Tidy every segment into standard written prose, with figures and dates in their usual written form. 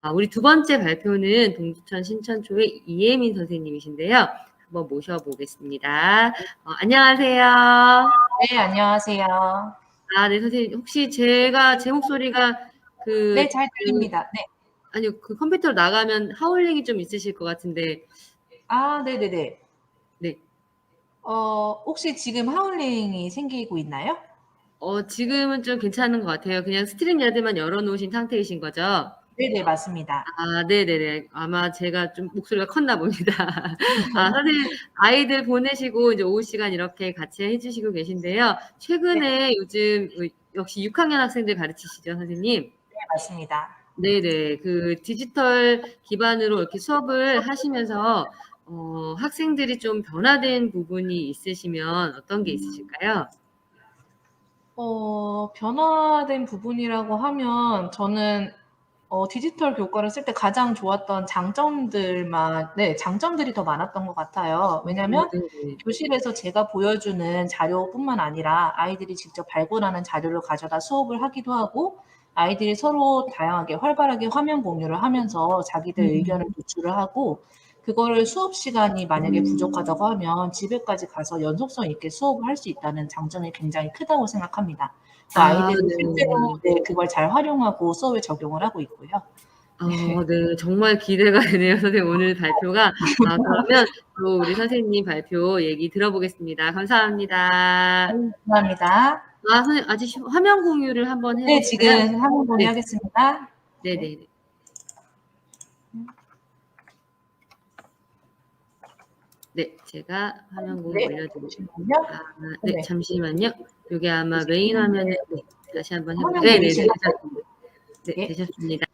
우리 두 번째 발표는 동두천 신천초의 이혜민 선생님이신데요. 한번 모셔보겠습니다. 안녕하세요. 네, 안녕하세요. 네, 선생님. 혹시 제 목소리가 네, 잘 들립니다. 네. 아니요, 그 컴퓨터로 나가면 하울링이 좀 있으실 것 같은데. 네네네. 네. 혹시 지금 하울링이 생기고 있나요? 지금은 좀 괜찮은 것 같아요. 그냥 스트림 야드만 열어놓으신 상태이신 거죠? 네네, 맞습니다. 네네네. 아마 제가 좀 목소리가 컸나 봅니다. 선생님, 아이들 보내시고 이제 오후 시간 이렇게 같이 해주시고 계신데요. 최근에 요즘 역시 6학년 학생들 가르치시죠, 선생님? 네, 맞습니다. 네네. 그 디지털 기반으로 이렇게 수업을 하시면서 학생들이 좀 변화된 부분이 있으시면 어떤 게 있으실까요? 변화된 부분이라고 하면 저는 디지털 교과를 쓸 때 가장 좋았던 장점들이 더 많았던 것 같아요. 왜냐면 네네. 교실에서 제가 보여주는 자료뿐만 아니라 아이들이 직접 발굴하는 자료를 가져다 수업을 하기도 하고, 아이들이 서로 다양하게 활발하게 화면 공유를 하면서 자기들 의견을 도출을 하고, 그거를 수업 시간이 만약에 부족하다고 하면 집에까지 가서 연속성 있게 수업을 할 수 있다는 장점이 굉장히 크다고 생각합니다. 아이들이 실제로 네. 그걸 잘 활용하고 수업에 적용을 하고 있고요. 네. 정말 기대가 되네요, 선생님 오늘 발표가. 그러면 또 우리 선생님 발표 얘기 들어보겠습니다. 감사합니다. 감사합니다. 선생님 아직 화면 공유를 한번 해 네, 보실까요? 지금 화면 네. 공유하겠습니다. 네네네. 네, 제가 화면 공유 네, 올려드리겠습니다. 잠시만요. 네, 잠시만요. 요게 아마 메인 화면에 다시 한번 화면 네네네. 보이시나요? 네, 예. 되셨습니다.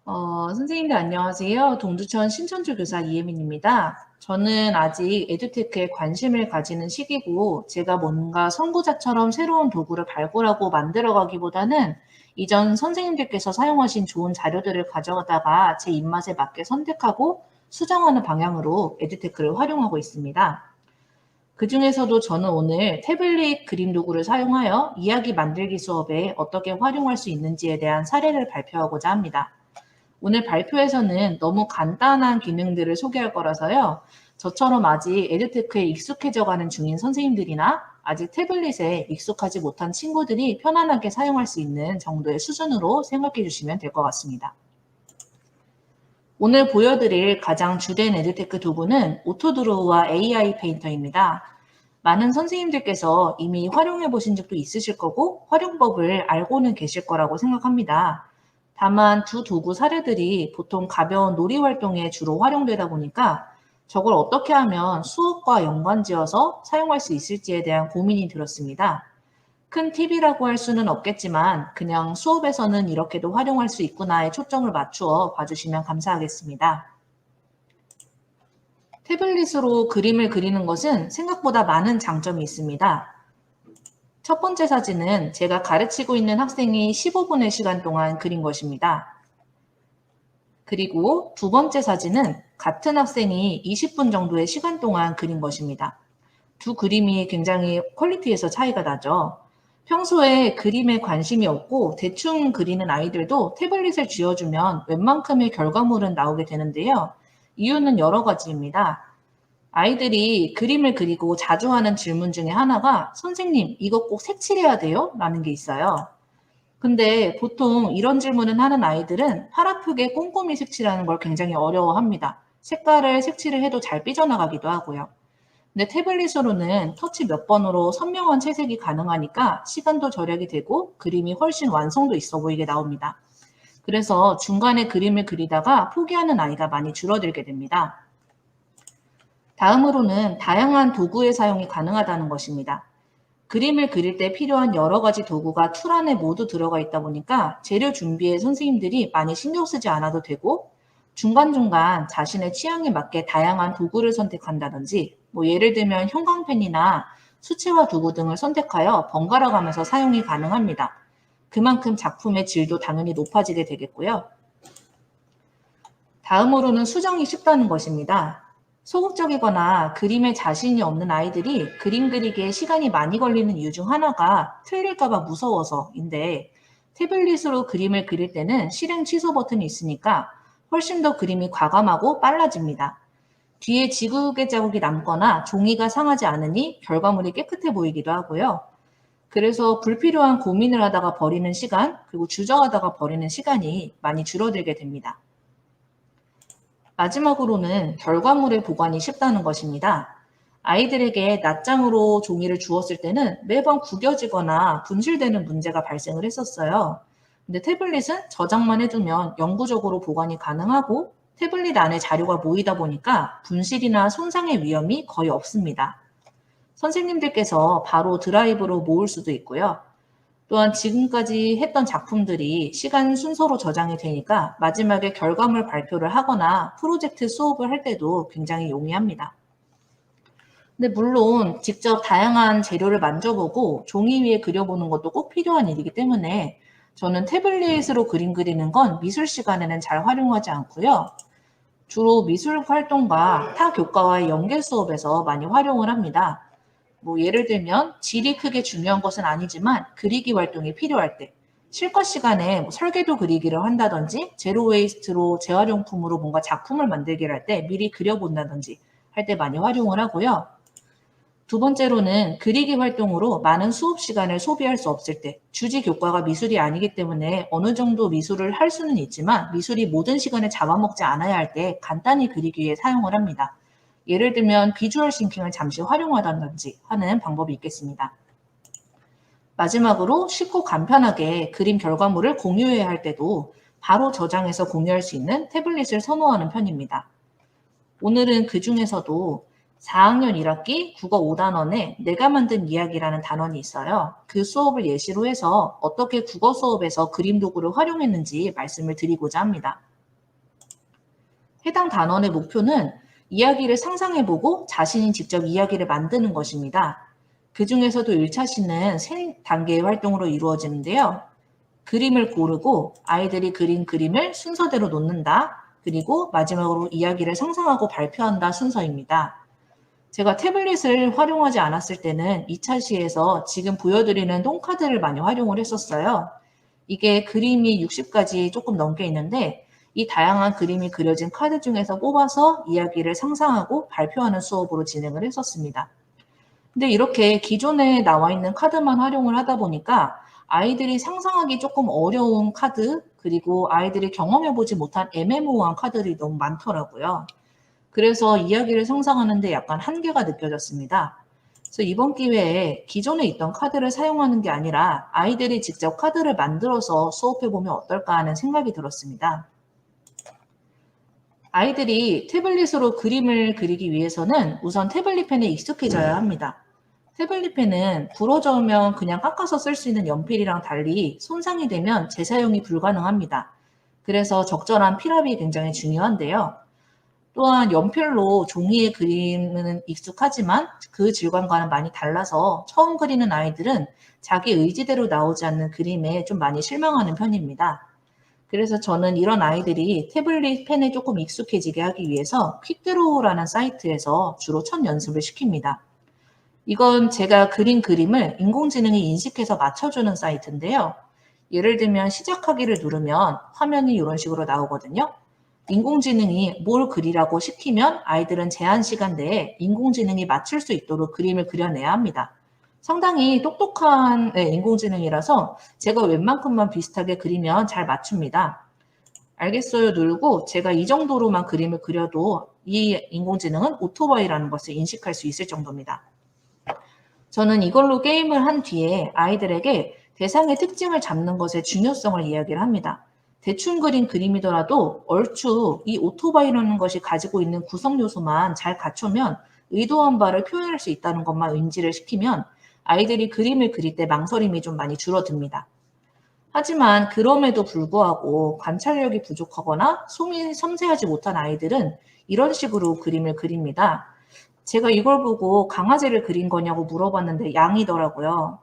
선생님들 안녕하세요. 동두천 신천초 교사 이혜민입니다. 저는 아직 에듀테크에 관심을 가지는 시기고, 제가 뭔가 선구자처럼 새로운 도구를 발굴하고 만들어가기보다는 이전 선생님들께서 사용하신 좋은 자료들을 가져다가 제 입맛에 맞게 선택하고 수정하는 방향으로 에듀테크를 활용하고 있습니다. 그 중에서도 저는 오늘 태블릿 그림 도구를 사용하여 이야기 만들기 수업에 어떻게 활용할 수 있는지에 대한 사례를 발표하고자 합니다. 오늘 발표에서는 너무 간단한 기능들을 소개할 거라서요. 저처럼 아직 에듀테크에 익숙해져 가는 중인 선생님들이나 아직 태블릿에 익숙하지 못한 친구들이 편안하게 사용할 수 있는 정도의 수준으로 생각해 주시면 될 것 같습니다. 오늘 보여드릴 가장 주된 에듀테크 도구는 오토드로우와 AI 페인터입니다. 많은 선생님들께서 이미 활용해 보신 적도 있으실 거고 활용법을 알고는 계실 거라고 생각합니다. 다만 두 도구 사례들이 보통 가벼운 놀이 활동에 주로 활용되다 보니까 저걸 어떻게 하면 수업과 연관지어서 사용할 수 있을지에 대한 고민이 들었습니다. 큰 팁이라고 할 수는 없겠지만 그냥 수업에서는 이렇게도 활용할 수 있구나에 초점을 맞추어 봐주시면 감사하겠습니다. 태블릿으로 그림을 그리는 것은 생각보다 많은 장점이 있습니다. 첫 번째 사진은 제가 가르치고 있는 학생이 15분의 시간 동안 그린 것입니다. 그리고 두 번째 사진은 같은 학생이 20분 정도의 시간 동안 그린 것입니다. 두 그림이 굉장히 퀄리티에서 차이가 나죠. 평소에 그림에 관심이 없고 대충 그리는 아이들도 태블릿을 쥐어주면 웬만큼의 결과물은 나오게 되는데요. 이유는 여러 가지입니다. 아이들이 그림을 그리고 자주 하는 질문 중에 하나가 선생님, 이거 꼭 색칠해야 돼요? 라는 게 있어요. 근데 보통 이런 질문을 하는 아이들은 팔 아프게 꼼꼼히 색칠하는 걸 굉장히 어려워합니다. 색깔을 색칠을 해도 잘 삐져나가기도 하고요. 근데 태블릿으로는 터치 몇 번으로 선명한 채색이 가능하니까 시간도 절약이 되고 그림이 훨씬 완성도 있어 보이게 나옵니다. 그래서 중간에 그림을 그리다가 포기하는 아이가 많이 줄어들게 됩니다. 다음으로는 다양한 도구의 사용이 가능하다는 것입니다. 그림을 그릴 때 필요한 여러 가지 도구가 툴 안에 모두 들어가 있다 보니까 재료 준비에 선생님들이 많이 신경 쓰지 않아도 되고 중간중간 자신의 취향에 맞게 다양한 도구를 선택한다든지 예를 들면 형광펜이나 수채화 도구 등을 선택하여 번갈아 가면서 사용이 가능합니다. 그만큼 작품의 질도 당연히 높아지게 되겠고요. 다음으로는 수정이 쉽다는 것입니다. 소극적이거나 그림에 자신이 없는 아이들이 그림 그리기에 시간이 많이 걸리는 이유 중 하나가 틀릴까봐 무서워서인데 태블릿으로 그림을 그릴 때는 실행 취소 버튼이 있으니까 훨씬 더 그림이 과감하고 빨라집니다. 뒤에 지구개 자국이 남거나 종이가 상하지 않으니 결과물이 깨끗해 보이기도 하고요. 그래서 불필요한 고민을 하다가 버리는 시간, 그리고 주저하다가 버리는 시간이 많이 줄어들게 됩니다. 마지막으로는 결과물의 보관이 쉽다는 것입니다. 아이들에게 낱장으로 종이를 주었을 때는 매번 구겨지거나 분실되는 문제가 발생을 했었어요. 근데 태블릿은 저장만 해두면 영구적으로 보관이 가능하고 태블릿 안에 자료가 모이다 보니까 분실이나 손상의 위험이 거의 없습니다. 선생님들께서 바로 드라이브로 모을 수도 있고요. 또한 지금까지 했던 작품들이 시간 순서로 저장이 되니까 마지막에 결과물 발표를 하거나 프로젝트 수업을 할 때도 굉장히 용이합니다. 근데 물론 직접 다양한 재료를 만져보고 종이 위에 그려보는 것도 꼭 필요한 일이기 때문에 저는 태블릿으로 그림 그리는 건 미술 시간에는 잘 활용하지 않고요. 주로 미술 활동과 타 교과와의 연계 수업에서 많이 활용을 합니다. 예를 들면 질이 크게 중요한 것은 아니지만 그리기 활동이 필요할 때, 실컷 시간에 설계도 그리기를 한다든지 제로 웨이스트로 재활용품으로 뭔가 작품을 만들기를 할 때 미리 그려본다든지 할 때 많이 활용을 하고요. 두 번째로는 그리기 활동으로 많은 수업 시간을 소비할 수 없을 때, 주지 교과가 미술이 아니기 때문에 어느 정도 미술을 할 수는 있지만 미술이 모든 시간을 잡아먹지 않아야 할 때 간단히 그리기 위해 사용을 합니다. 예를 들면 비주얼 싱킹을 잠시 활용하다든지 하는 방법이 있겠습니다. 마지막으로 쉽고 간편하게 그림 결과물을 공유해야 할 때도 바로 저장해서 공유할 수 있는 태블릿을 선호하는 편입니다. 오늘은 그 중에서도 4학년 1학기 국어 5단원에 내가 만든 이야기라는 단원이 있어요. 그 수업을 예시로 해서 어떻게 국어 수업에서 그림 도구를 활용했는지 말씀을 드리고자 합니다. 해당 단원의 목표는 이야기를 상상해보고 자신이 직접 이야기를 만드는 것입니다. 그 중에서도 1차 시는 3단계의 활동으로 이루어지는데요. 그림을 고르고 아이들이 그린 그림을 순서대로 놓는다. 그리고 마지막으로 이야기를 상상하고 발표한다 순서입니다. 제가 태블릿을 활용하지 않았을 때는 2차 시에서 지금 보여드리는 똥카드를 많이 활용을 했었어요. 이게 그림이 60가지 조금 넘게 있는데 이 다양한 그림이 그려진 카드 중에서 뽑아서 이야기를 상상하고 발표하는 수업으로 진행을 했었습니다. 근데 이렇게 기존에 나와 있는 카드만 활용을 하다 보니까 아이들이 상상하기 조금 어려운 카드, 그리고 아이들이 경험해보지 못한 애매모호한 카드들이 너무 많더라고요. 그래서 이야기를 상상하는데 약간 한계가 느껴졌습니다. 그래서 이번 기회에 기존에 있던 카드를 사용하는 게 아니라 아이들이 직접 카드를 만들어서 수업해보면 어떨까 하는 생각이 들었습니다. 아이들이 태블릿으로 그림을 그리기 위해서는 우선 태블릿 펜에 익숙해져야 합니다. 태블릿 펜은 부러져오면 그냥 깎아서 쓸 수 있는 연필이랑 달리 손상이 되면 재사용이 불가능합니다. 그래서 적절한 필압이 굉장히 중요한데요. 또한 연필로 종이에 그리는 익숙하지만 그 질감과는 많이 달라서 처음 그리는 아이들은 자기 의지대로 나오지 않는 그림에 좀 많이 실망하는 편입니다. 그래서 저는 이런 아이들이 태블릿 펜에 조금 익숙해지게 하기 위해서 퀵드로우라는 사이트에서 주로 첫 연습을 시킵니다. 이건 제가 그린 그림을 인공지능이 인식해서 맞춰주는 사이트인데요. 예를 들면 시작하기를 누르면 화면이 이런 식으로 나오거든요. 인공지능이 뭘 그리라고 시키면 아이들은 제한 시간 내에 인공지능이 맞출 수 있도록 그림을 그려내야 합니다. 상당히 똑똑한 인공지능이라서 제가 웬만큼만 비슷하게 그리면 잘 맞춥니다. 알겠어요 누르고 제가 이 정도로만 그림을 그려도 이 인공지능은 오토바이라는 것을 인식할 수 있을 정도입니다. 저는 이걸로 게임을 한 뒤에 아이들에게 대상의 특징을 잡는 것의 중요성을 이야기를 합니다. 대충 그린 그림이더라도 얼추 이 오토바이라는 것이 가지고 있는 구성 요소만 잘 갖추면 의도한 바를 표현할 수 있다는 것만 인지를 시키면 아이들이 그림을 그릴 때 망설임이 좀 많이 줄어듭니다. 하지만 그럼에도 불구하고 관찰력이 부족하거나 섬세하지 못한 아이들은 이런 식으로 그림을 그립니다. 제가 이걸 보고 강아지를 그린 거냐고 물어봤는데 양이더라고요.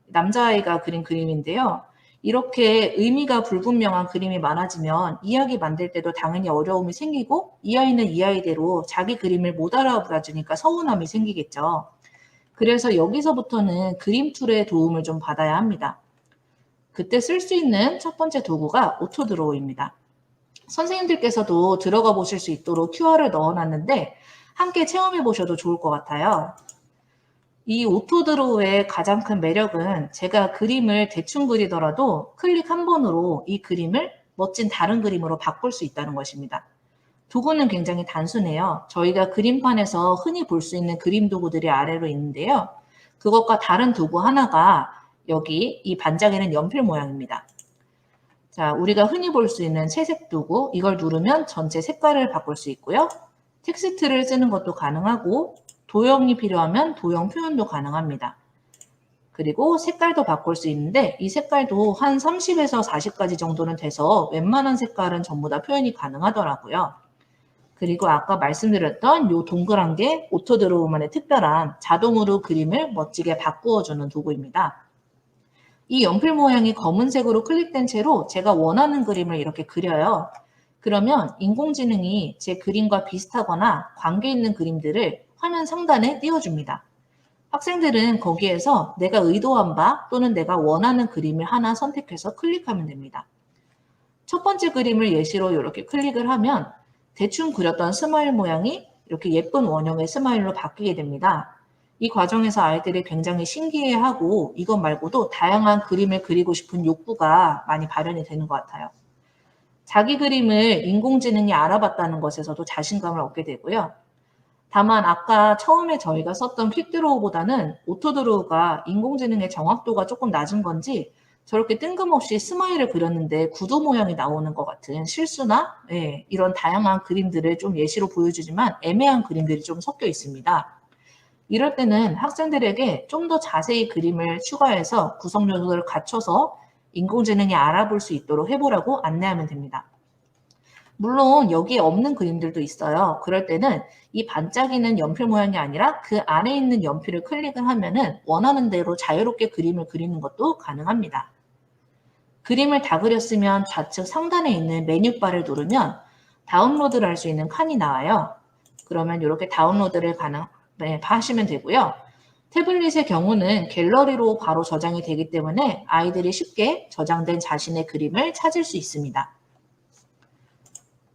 남자아이가 그린 그림인데요. 이렇게 의미가 불분명한 그림이 많아지면 이야기 만들 때도 당연히 어려움이 생기고 이 아이는 이 아이대로 자기 그림을 못 알아봐주니까 서운함이 생기겠죠. 그래서 여기서부터는 그림 툴의 도움을 좀 받아야 합니다. 그때 쓸 수 있는 첫 번째 도구가 오토드로우입니다. 선생님들께서도 들어가 보실 수 있도록 QR을 넣어놨는데 함께 체험해 보셔도 좋을 것 같아요. 이 오토드로우의 가장 큰 매력은 제가 그림을 대충 그리더라도 클릭 한 번으로 이 그림을 멋진 다른 그림으로 바꿀 수 있다는 것입니다. 도구는 굉장히 단순해요. 저희가 그림판에서 흔히 볼 수 있는 그림 도구들이 아래로 있는데요. 그것과 다른 도구 하나가 여기 이 반짝이는 연필 모양입니다. 자, 우리가 흔히 볼 수 있는 채색 도구, 이걸 누르면 전체 색깔을 바꿀 수 있고요. 텍스트를 쓰는 것도 가능하고 도형이 필요하면 도형 표현도 가능합니다. 그리고 색깔도 바꿀 수 있는데 이 색깔도 한 30에서 40가지 정도는 돼서 웬만한 색깔은 전부 다 표현이 가능하더라고요. 그리고 아까 말씀드렸던 이 동그란 게 오토드로우만의 특별한 자동으로 그림을 멋지게 바꾸어주는 도구입니다. 이 연필 모양이 검은색으로 클릭된 채로 제가 원하는 그림을 이렇게 그려요. 그러면 인공지능이 제 그림과 비슷하거나 관계 있는 그림들을 화면 상단에 띄워줍니다. 학생들은 거기에서 내가 의도한 바 또는 내가 원하는 그림을 하나 선택해서 클릭하면 됩니다. 첫 번째 그림을 예시로 이렇게 클릭을 하면 대충 그렸던 스마일 모양이 이렇게 예쁜 원형의 스마일로 바뀌게 됩니다. 이 과정에서 아이들이 굉장히 신기해하고 이것 말고도 다양한 그림을 그리고 싶은 욕구가 많이 발현이 되는 것 같아요. 자기 그림을 인공지능이 알아봤다는 것에서도 자신감을 얻게 되고요. 다만 아까 처음에 저희가 썼던 퀵드로우보다는 오토드로우가 인공지능의 정확도가 조금 낮은 건지 저렇게 뜬금없이 스마일을 그렸는데 구도 모양이 나오는 것 같은 실수나 이런 다양한 그림들을 좀 예시로 보여주지만 애매한 그림들이 좀 섞여 있습니다. 이럴 때는 학생들에게 좀 더 자세히 그림을 추가해서 구성 요소를 갖춰서 인공지능이 알아볼 수 있도록 해보라고 안내하면 됩니다. 물론 여기에 없는 그림들도 있어요. 그럴 때는 이 반짝이는 연필 모양이 아니라 그 안에 있는 연필을 클릭을 하면은 원하는 대로 자유롭게 그림을 그리는 것도 가능합니다. 그림을 다 그렸으면 좌측 상단에 있는 메뉴바를 누르면 다운로드를 할 수 있는 칸이 나와요. 그러면 이렇게 다운로드를 하시면 되고요. 태블릿의 경우는 갤러리로 바로 저장이 되기 때문에 아이들이 쉽게 저장된 자신의 그림을 찾을 수 있습니다.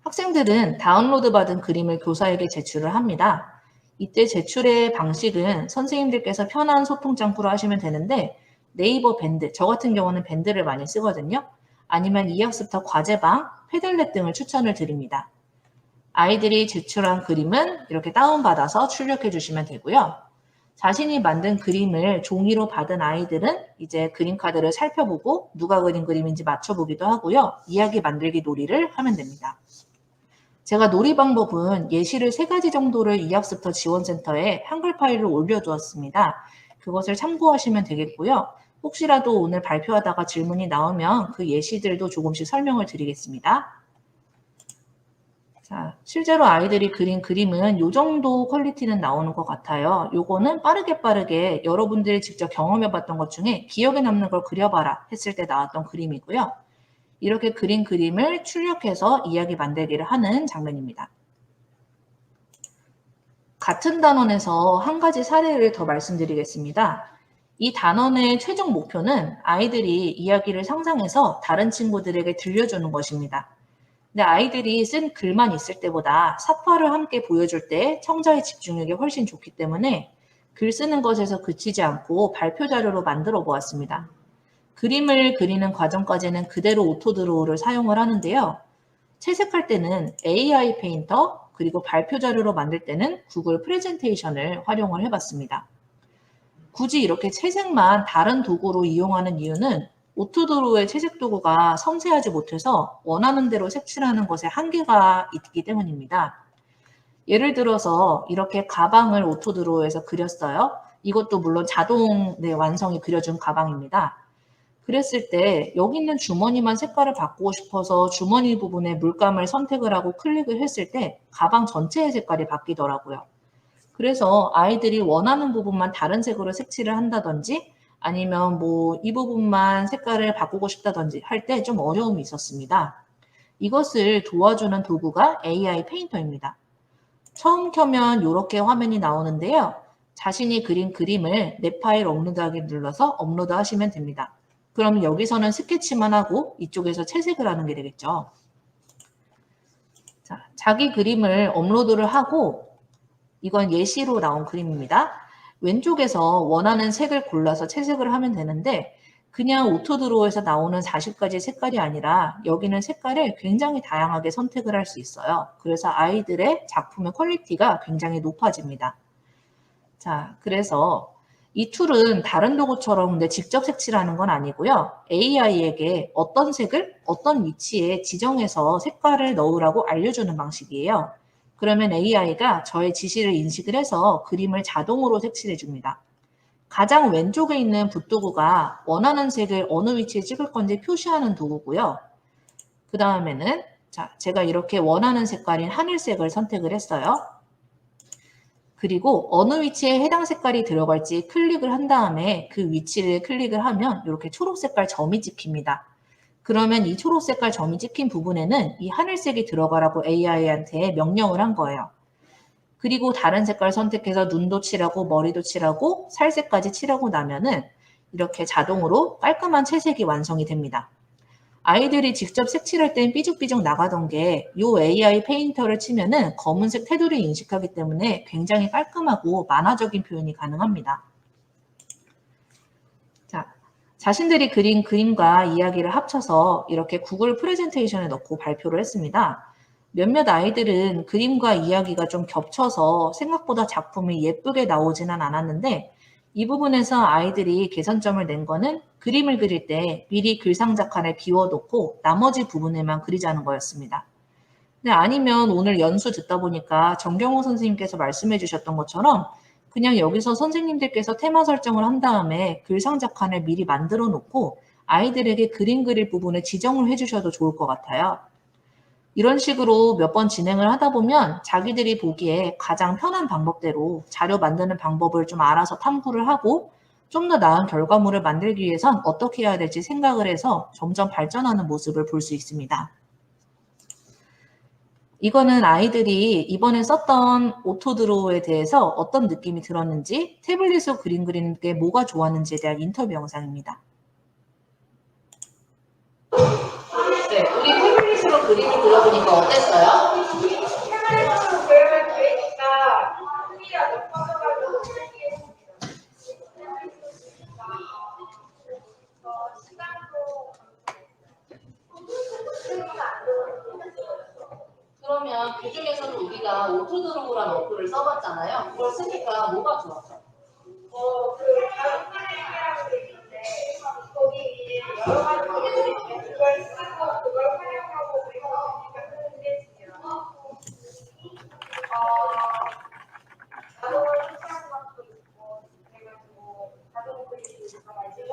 학생들은 다운로드 받은 그림을 교사에게 제출을 합니다. 이때 제출의 방식은 선생님들께서 편한 소통 창구로 하시면 되는데 네이버 밴드, 저 같은 경우는 밴드를 많이 쓰거든요. 아니면 이학습터 과제방, 패들렛 등을 추천을 드립니다. 아이들이 제출한 그림은 이렇게 다운받아서 출력해 주시면 되고요. 자신이 만든 그림을 종이로 받은 아이들은 이제 그림카드를 살펴보고 누가 그린 그림인지 맞춰보기도 하고요. 이야기 만들기 놀이를 하면 됩니다. 제가 놀이 방법은 예시를 3가지 정도를 이학습터 지원센터에 한글 파일로 올려두었습니다. 그것을 참고하시면 되겠고요. 혹시라도 오늘 발표하다가 질문이 나오면 그 예시들도 조금씩 설명을 드리겠습니다. 자, 실제로 아이들이 그린 그림은 이 정도 퀄리티는 나오는 것 같아요. 요거는 빠르게 여러분들이 직접 경험해봤던 것 중에 기억에 남는 걸 그려봐라 했을 때 나왔던 그림이고요. 이렇게 그린 그림을 출력해서 이야기 만들기를 하는 장면입니다. 같은 단원에서 한 가지 사례를 더 말씀드리겠습니다. 이 단원의 최종 목표는 아이들이 이야기를 상상해서 다른 친구들에게 들려주는 것입니다. 근데 아이들이 쓴 글만 있을 때보다 사파를 함께 보여줄 때 청자의 집중력이 훨씬 좋기 때문에 글 쓰는 것에서 그치지 않고 발표 자료로 만들어 보았습니다. 그림을 그리는 과정까지는 그대로 오토드로우를 사용을 하는데요. 채색할 때는 AI 페인터, 그리고 발표 자료로 만들 때는 구글 프레젠테이션을 활용을 해봤습니다. 굳이 이렇게 채색만 다른 도구로 이용하는 이유는 오토드로우의 채색 도구가 섬세하지 못해서 원하는 대로 색칠하는 것에 한계가 있기 때문입니다. 예를 들어서 이렇게 가방을 오토드로우에서 그렸어요. 이것도 물론 자동 완성이 그려준 가방입니다. 그랬을 때 여기 있는 주머니만 색깔을 바꾸고 싶어서 주머니 부분에 물감을 선택을 하고 클릭을 했을 때 가방 전체의 색깔이 바뀌더라고요. 그래서 아이들이 원하는 부분만 다른 색으로 색칠을 한다든지 아니면 뭐 이 부분만 색깔을 바꾸고 싶다든지 할 때 좀 어려움이 있었습니다. 이것을 도와주는 도구가 AI 페인터입니다. 처음 켜면 이렇게 화면이 나오는데요. 자신이 그린 그림을 내 파일 업로드하기 눌러서 업로드 하시면 됩니다. 그럼 여기서는 스케치만 하고 이쪽에서 채색을 하는 게 되겠죠. 자, 자기 그림을 업로드를 하고 이건 예시로 나온 그림입니다. 왼쪽에서 원하는 색을 골라서 채색을 하면 되는데 그냥 오토드로우에서 나오는 40가지 색깔이 아니라 여기는 색깔을 굉장히 다양하게 선택을 할 수 있어요. 그래서 아이들의 작품의 퀄리티가 굉장히 높아집니다. 자, 그래서 이 툴은 다른 도구처럼 근데 직접 색칠하는 건 아니고요. AI에게 어떤 색을 어떤 위치에 지정해서 색깔을 넣으라고 알려주는 방식이에요. 그러면 AI가 저의 지시를 인식을 해서 그림을 자동으로 색칠해 줍니다. 가장 왼쪽에 있는 붓도구가 원하는 색을 어느 위치에 찍을 건지 표시하는 도구고요. 그 다음에는 자, 제가 이렇게 원하는 색깔인 하늘색을 선택을 했어요. 그리고 어느 위치에 해당 색깔이 들어갈지 클릭을 한 다음에 그 위치를 클릭을 하면 이렇게 초록 색깔 점이 찍힙니다. 그러면 이 초록 색깔 점이 찍힌 부분에는 이 하늘색이 들어가라고 AI한테 명령을 한 거예요. 그리고 다른 색깔 선택해서 눈도 칠하고 머리도 칠하고 살색까지 칠하고 나면은 이렇게 자동으로 깔끔한 채색이 완성이 됩니다. 아이들이 직접 색칠할 땐 삐죽삐죽 나가던 게 이 AI 페인터를 치면은 검은색 테두리 인식하기 때문에 굉장히 깔끔하고 만화적인 표현이 가능합니다. 자, 자신들이 그린 그림과 이야기를 합쳐서 이렇게 구글 프레젠테이션에 넣고 발표를 했습니다. 몇몇 아이들은 그림과 이야기가 좀 겹쳐서 생각보다 작품이 예쁘게 나오지는 않았는데 이 부분에서 아이들이 개선점을 낸 거는 그림을 그릴 때 미리 글상자 칸을 비워놓고 나머지 부분에만 그리자는 거였습니다. 근데 아니면 오늘 연수 듣다 보니까 정경호 선생님께서 말씀해 주셨던 것처럼 그냥 여기서 선생님들께서 테마 설정을 한 다음에 글상자 칸을 미리 만들어 놓고 아이들에게 그림 그릴 부분을 지정을 해주셔도 좋을 것 같아요. 이런 식으로 몇 번 진행을 하다 보면 자기들이 보기에 가장 편한 방법대로 자료 만드는 방법을 좀 알아서 탐구를 하고 좀 더 나은 결과물을 만들기 위해선 어떻게 해야 될지 생각을 해서 점점 발전하는 모습을 볼 수 있습니다. 이거는 아이들이 이번에 썼던 오토드로우에 대해서 어떤 느낌이 들었는지 태블릿으로 그림 그리는 게 뭐가 좋았는지에 대한 인터뷰 영상입니다. 네, 우리 태블릿으로 그림이 그려보니까 어땠어요? 태블릿으로 그림을 그리니까 흥미가 높아져가지고 재미있습니다. 시간도 그러면 그 중에서도 우리가 오토드로우라는 어플을 써봤잖아요. 그걸 쓰니까 뭐가 좋았죠? 다른 프레임이라는 게 있는데 거기 여러 가지 그림들이 있는데 그걸 쓰고 그걸 활용하고 그리고 하는 게 중요해요. 자동으로 색칠하는 것도 있고 그래가지고 자동 그림이 있어가지고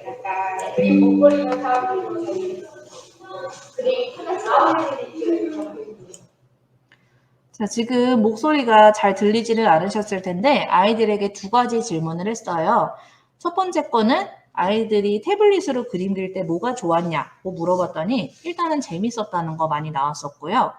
약간 그림 못 그리는 사람들도 그림이 하나씩 나오는 그림이 있어요. 자, 지금 목소리가 잘 들리지는 않으셨을 텐데 아이들에게 두 가지 질문을 했어요. 첫 번째 거는 아이들이 태블릿으로 그림 그릴 때 뭐가 좋았냐고 물어봤더니 일단은 재밌었다는 거 많이 나왔었고요.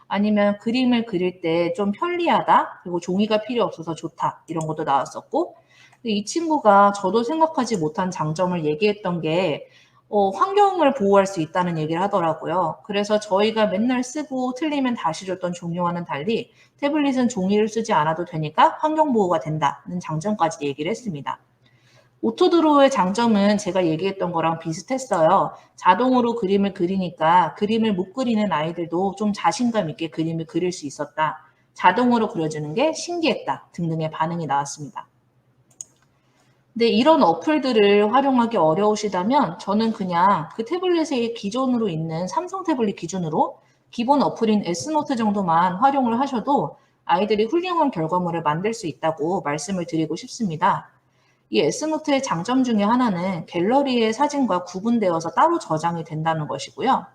아니면 그림을 그릴 때 좀 편리하다, 그리고 종이가 필요 없어서 좋다 이런 것도 나왔었고 이 친구가 저도 생각하지 못한 장점을 얘기했던 게 환경을 보호할 수 있다는 얘기를 하더라고요. 그래서 저희가 맨날 쓰고 틀리면 다시 줬던 종이와는 달리 태블릿은 종이를 쓰지 않아도 되니까 환경 보호가 된다는 장점까지 얘기를 했습니다. 오토드로우의 장점은 제가 얘기했던 거랑 비슷했어요. 자동으로 그림을 그리니까 그림을 못 그리는 아이들도 좀 자신감 있게 그림을 그릴 수 있었다. 자동으로 그려주는 게 신기했다 등등의 반응이 나왔습니다. 근데 이런 어플들을 활용하기 어려우시다면 저는 그냥 그 태블릿에 기존으로 있는 삼성 태블릿 기준으로 기본 어플인 S노트 정도만 활용을 하셔도 아이들이 훌륭한 결과물을 만들 수 있다고 말씀을 드리고 싶습니다. 이 S노트의 장점 중에 하나는 갤러리의 사진과 구분되어서 따로 저장이 된다는 것이고요.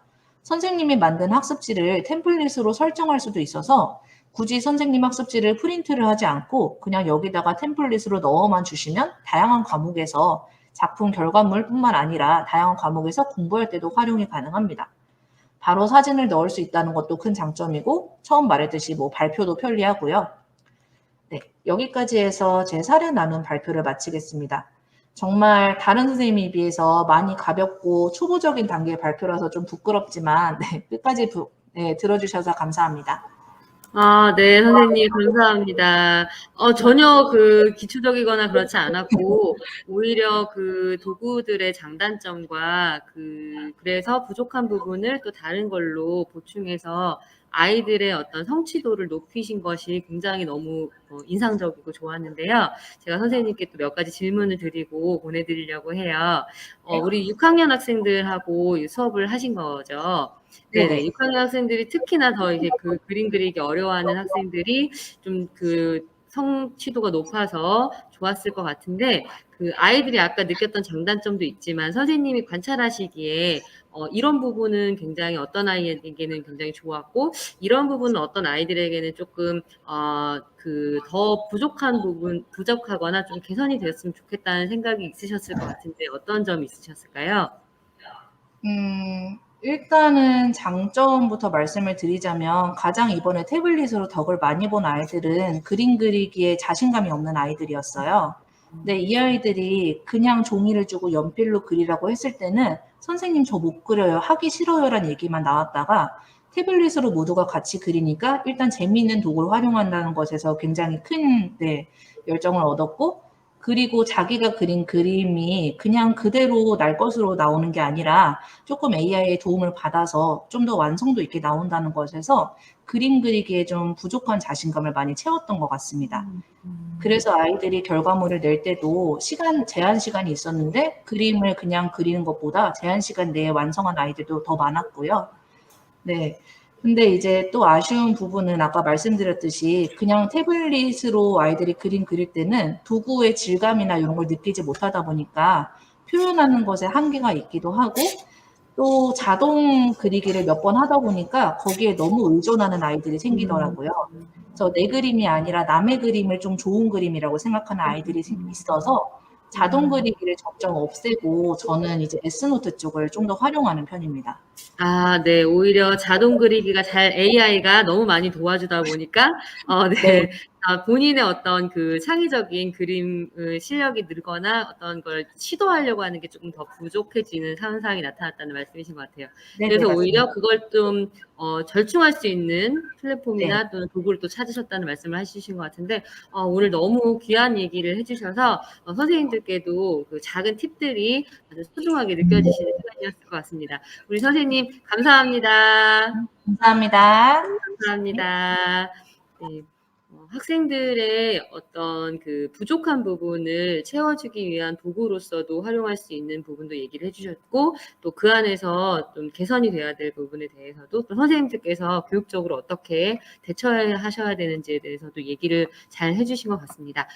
선생님이 만든 학습지를 템플릿으로 설정할 수도 있어서 굳이 선생님 학습지를 프린트를 하지 않고 그냥 여기다가 템플릿으로 넣어만 주시면 다양한 과목에서 작품 결과물뿐만 아니라 다양한 과목에서 공부할 때도 활용이 가능합니다. 바로 사진을 넣을 수 있다는 것도 큰 장점이고 처음 말했듯이 발표도 편리하고요. 네, 여기까지 해서 제 사례 나눔 발표를 마치겠습니다. 정말 다른 선생님에 비해서 많이 가볍고 초보적인 단계의 발표라서 좀 부끄럽지만 네, 끝까지 네, 들어주셔서 감사합니다. 아, 네, 선생님, 감사합니다. 전혀 그 기초적이거나 그렇지 않았고, 오히려 그 도구들의 장단점과 그래서 부족한 부분을 또 다른 걸로 보충해서 아이들의 어떤 성취도를 높이신 것이 굉장히 너무 인상적이고 좋았는데요. 제가 선생님께 또 몇 가지 질문을 드리고 보내드리려고 해요. 우리 6학년 학생들하고 이 수업을 하신 거죠? 네네. 네네. 6학년 학생들이 특히나 더 이제 그 그림 그리기 어려워하는 학생들이 좀 그 성취도가 높아서 좋았을 것 같은데, 그 아이들이 아까 느꼈던 장단점도 있지만 선생님이 관찰하시기에 이런 부분은 굉장히 어떤 아이에게는 굉장히 좋았고, 이런 부분은 어떤 아이들에게는 조금 그 더 부족하거나 좀 개선이 되었으면 좋겠다는 생각이 있으셨을 것 같은데 어떤 점이 있으셨을까요? 일단은 장점부터 말씀을 드리자면 가장 이번에 태블릿으로 덕을 많이 본 아이들은 그림 그리기에 자신감이 없는 아이들이었어요. 근데 이 아이들이 그냥 종이를 주고 연필로 그리라고 했을 때는 선생님 저 못 그려요, 하기 싫어요란 얘기만 나왔다가 태블릿으로 모두가 같이 그리니까 일단 재미있는 도구를 활용한다는 것에서 굉장히 큰 네, 열정을 얻었고, 그리고 자기가 그린 그림이 그냥 그대로 날 것으로 나오는 게 아니라 조금 AI의 도움을 받아서 좀 더 완성도 있게 나온다는 것에서 그림 그리기에 좀 부족한 자신감을 많이 채웠던 것 같습니다. 그래서 아이들이 결과물을 낼 때도 제한 시간이 있었는데 그림을 그냥 그리는 것보다 제한 시간 내에 완성한 아이들도 더 많았고요. 네. 근데 이제 또 아쉬운 부분은 아까 말씀드렸듯이 그냥 태블릿으로 아이들이 그림 그릴 때는 도구의 질감이나 이런 걸 느끼지 못하다 보니까 표현하는 것에 한계가 있기도 하고, 또 자동 그리기를 몇 번 하다 보니까 거기에 너무 의존하는 아이들이 생기더라고요. 그래서 내 그림이 아니라 남의 그림을 좀 좋은 그림이라고 생각하는 아이들이 있어서 자동 그리기를 점점 없애고 저는 이제 S노트 쪽을 좀 더 활용하는 편입니다. 아, 네. 오히려 자동 그리기가 AI가 너무 많이 도와주다 보니까, 네. 네. 본인의 어떤 그 창의적인 그림 실력이 늘거나 어떤 걸 시도하려고 하는 게 조금 더 부족해지는 현상이 나타났다는 말씀이신 것 같아요. 네네, 그래서 오히려 맞습니다. 그걸 좀 절충할 수 있는 네. 플랫폼이나 또는 도구를 또 찾으셨다는 말씀을 해주신 것 같은데, 오늘 너무 귀한 얘기를 해주셔서 선생님들께도 그 작은 팁들이 아주 소중하게 느껴지시는 시간이었을 것 같습니다. 우리 선생님 감사합니다. 감사합니다. 감사합니다. 네. 학생들의 어떤 그 부족한 부분을 채워주기 위한 도구로서도 활용할 수 있는 부분도 얘기를 해주셨고, 또 그 안에서 좀 개선이 돼야 될 부분에 대해서도 또 선생님들께서 교육적으로 어떻게 대처하셔야 되는지에 대해서도 얘기를 잘 해주신 것 같습니다.